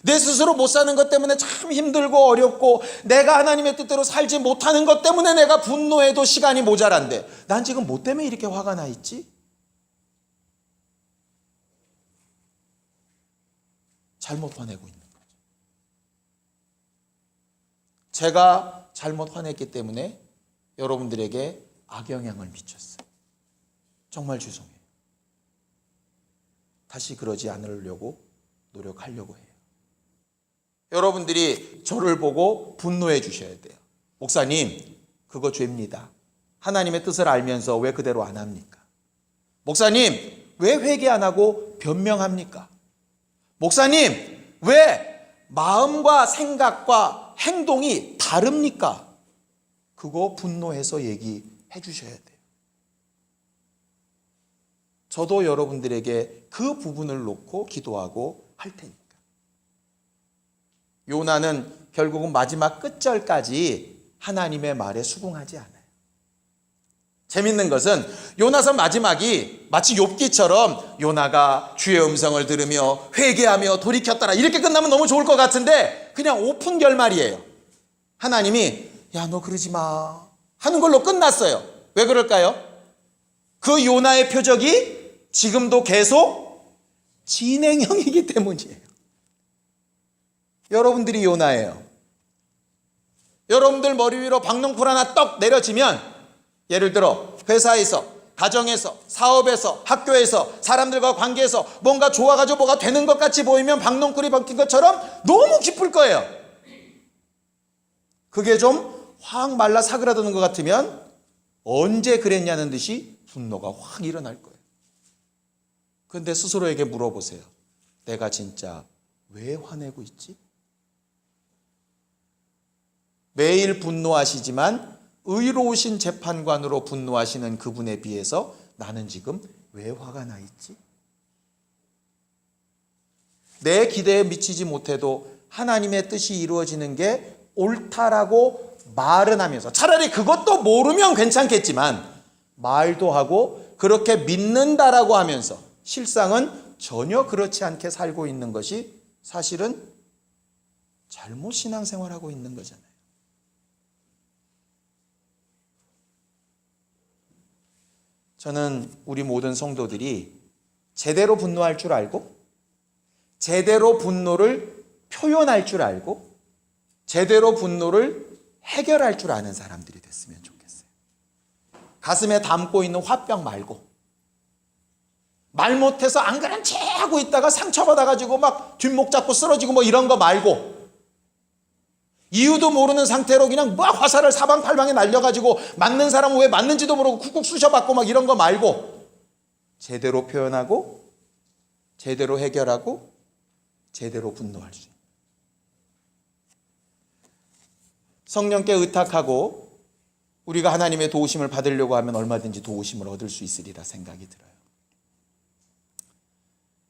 내 스스로 못 사는 것 때문에 참 힘들고 어렵고 내가 하나님의 뜻대로 살지 못하는 것 때문에 내가 분노해도 시간이 모자란데 난 지금 뭐 때문에 이렇게 화가 나 있지? 잘못 화내고 있는 거죠. 제가 잘못 화냈기 때문에 여러분들에게 악영향을 미쳤어요. 정말 죄송해요. 다시 그러지 않으려고 노력하려고 해요. 여러분들이 저를 보고 분노해 주셔야 돼요. 목사님, 그거 죄입니다. 하나님의 뜻을 알면서 왜 그대로 안 합니까? 목사님, 왜 회개 안 하고 변명합니까? 목사님, 왜 마음과 생각과 행동이 다릅니까? 그거 분노해서 얘기해 주셔야 돼요. 저도 여러분들에게 그 부분을 놓고 기도하고 할 테니까. 요나는 결국은 마지막 끝절까지 하나님의 말에 수긍하지 않아요. 재밌는 것은 요나서 마지막이 마치 욥기처럼 요나가 주의 음성을 들으며 회개하며 돌이켰더라 이렇게 끝나면 너무 좋을 것 같은데 그냥 오픈 결말이에요. 하나님이 야, 너 그러지 마 하는 걸로 끝났어요. 왜 그럴까요? 그 요나의 표적이 지금도 계속 진행형이기 때문이에요. 여러분들이 요나예요. 여러분들 머리 위로 박농풀 하나 떡 내려지면 예를 들어 회사에서, 가정에서, 사업에서, 학교에서, 사람들과 관계에서 뭔가 좋아가지고 뭐가 되는 것 같이 보이면 박농풀이 박힌 것처럼 너무 기쁠 거예요. 그게 좀 확 말라 사그라드는 것 같으면 언제 그랬냐는 듯이 분노가 확 일어날 거예요. 그런데 스스로에게 물어보세요. 내가 진짜 왜 화내고 있지? 매일 분노하시지만 의로우신 재판관으로 분노하시는 그분에 비해서 나는 지금 왜 화가 나 있지? 내 기대에 미치지 못해도 하나님의 뜻이 이루어지는 게 옳다라고 말은 하면서 차라리 그것도 모르면 괜찮겠지만 말도 하고 그렇게 믿는다라고 하면서 실상은 전혀 그렇지 않게 살고 있는 것이 사실은 잘못 신앙생활하고 있는 거잖아요. 저는 우리 모든 성도들이 제대로 분노할 줄 알고 제대로 분노를 표현할 줄 알고 제대로 분노를 해결할 줄 아는 사람들이 됐으면 좋겠어요. 가슴에 담고 있는 화병 말고, 말 못해서 안 그런 채 하고 있다가 상처받아가지고 막 뒷목 잡고 쓰러지고 뭐 이런 거 말고, 이유도 모르는 상태로 그냥 막 화살을 사방팔방에 날려가지고 맞는 사람은 왜 맞는지도 모르고 쿡쿡 쑤셔받고 막 이런 거 말고, 제대로 표현하고 제대로 해결하고 제대로 분노할 수 있는, 성령께 의탁하고 우리가 하나님의 도우심을 받으려고 하면 얼마든지 도우심을 얻을 수 있으리라 생각이 들어요.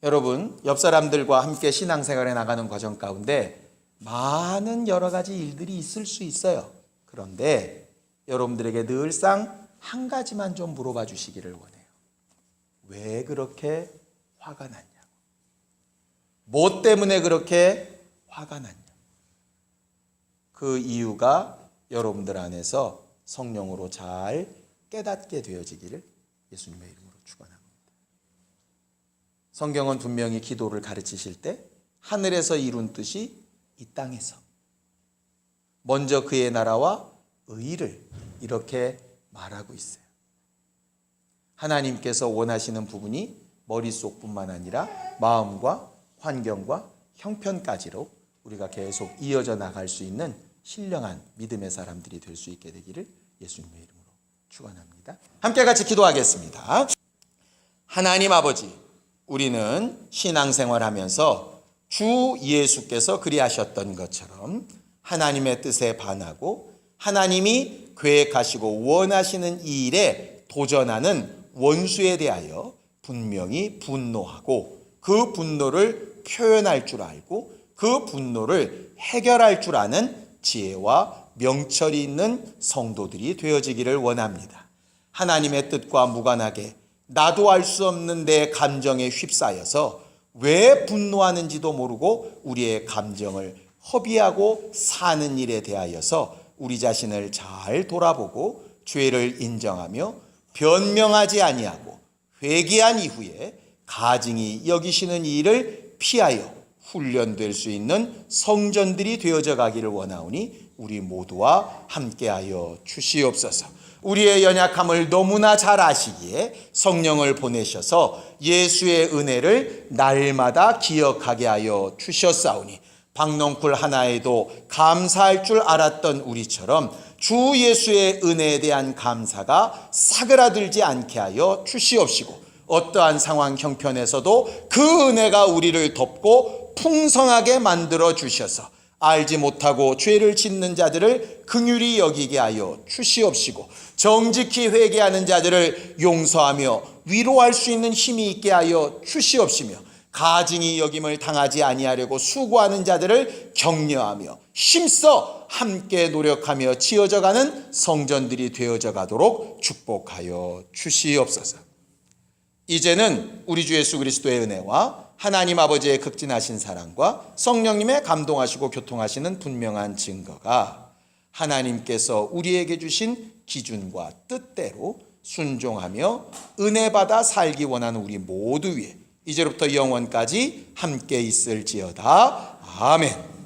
여러분, 옆 사람들과 함께 신앙생활에 나가는 과정 가운데 많은 여러 가지 일들이 있을 수 있어요. 그런데 여러분들에게 늘상 한 가지만 좀 물어봐 주시기를 원해요. 왜 그렇게 화가 났냐고. 뭐 때문에 그렇게 화가 났냐. 그 이유가 여러분들 안에서 성령으로 잘 깨닫게 되어지기를 예수님의 이름으로 축원합니다. 성경은 분명히 기도를 가르치실 때 하늘에서 이룬 뜻이 이 땅에서, 먼저 그의 나라와 의를 이렇게 말하고 있어요. 하나님께서 원하시는 부분이 머릿속뿐만 아니라 마음과 환경과 형편까지로 우리가 계속 이어져 나갈 수 있는 신령한 믿음의 사람들이 될 수 있게 되기를 예수님의 이름으로 축원합니다. 함께 같이 기도하겠습니다. 하나님 아버지, 우리는 신앙생활하면서 주 예수께서 그리하셨던 것처럼 하나님의 뜻에 반하고 하나님이 계획하시고 원하시는 이 일에 도전하는 원수에 대하여 분명히 분노하고 그 분노를 표현할 줄 알고 그 분노를 해결할 줄 아는 지혜와 명철이 있는 성도들이 되어지기를 원합니다. 하나님의 뜻과 무관하게 나도 알 수 없는 내 감정에 휩싸여서 왜 분노하는지도 모르고 우리의 감정을 허비하고 사는 일에 대하여서 우리 자신을 잘 돌아보고 죄를 인정하며 변명하지 아니하고 회개한 이후에 가증히 여기시는 이 일을 피하여 훈련될 수 있는 성전들이 되어져 가기를 원하오니 우리 모두와 함께하여 주시옵소서. 우리의 연약함을 너무나 잘 아시기에 성령을 보내셔서 예수의 은혜를 날마다 기억하게 하여 주셨사오니 박넝쿨 하나에도 감사할 줄 알았던 우리처럼 주 예수의 은혜에 대한 감사가 사그라들지 않게 하여 주시옵시고 어떠한 상황 형편에서도 그 은혜가 우리를 덮고 풍성하게 만들어 주셔서 알지 못하고 죄를 짓는 자들을 긍휼히 여기게 하여 주시옵시고 정직히 회개하는 자들을 용서하며 위로할 수 있는 힘이 있게 하여 주시옵시며 가증히 여김을 당하지 아니하려고 수고하는 자들을 격려하며 힘써 함께 노력하며 지어져가는 성전들이 되어져 가도록 축복하여 주시옵소서. 이제는 우리 주 예수 그리스도의 은혜와 하나님 아버지의 극진하신 사랑과 성령님의 감동하시고 교통하시는 분명한 증거가 하나님께서 우리에게 주신 기준과 뜻대로 순종하며 은혜 받아 살기 원하는 우리 모두 위에 이제부터 영원까지 함께 있을지어다. 아멘.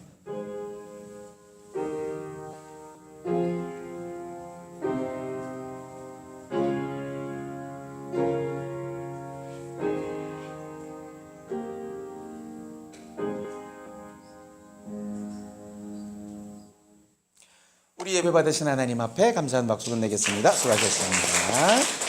우리 예배 받으신 하나님 앞에 감사한 박수 건네겠습니다. 수고하셨습니다.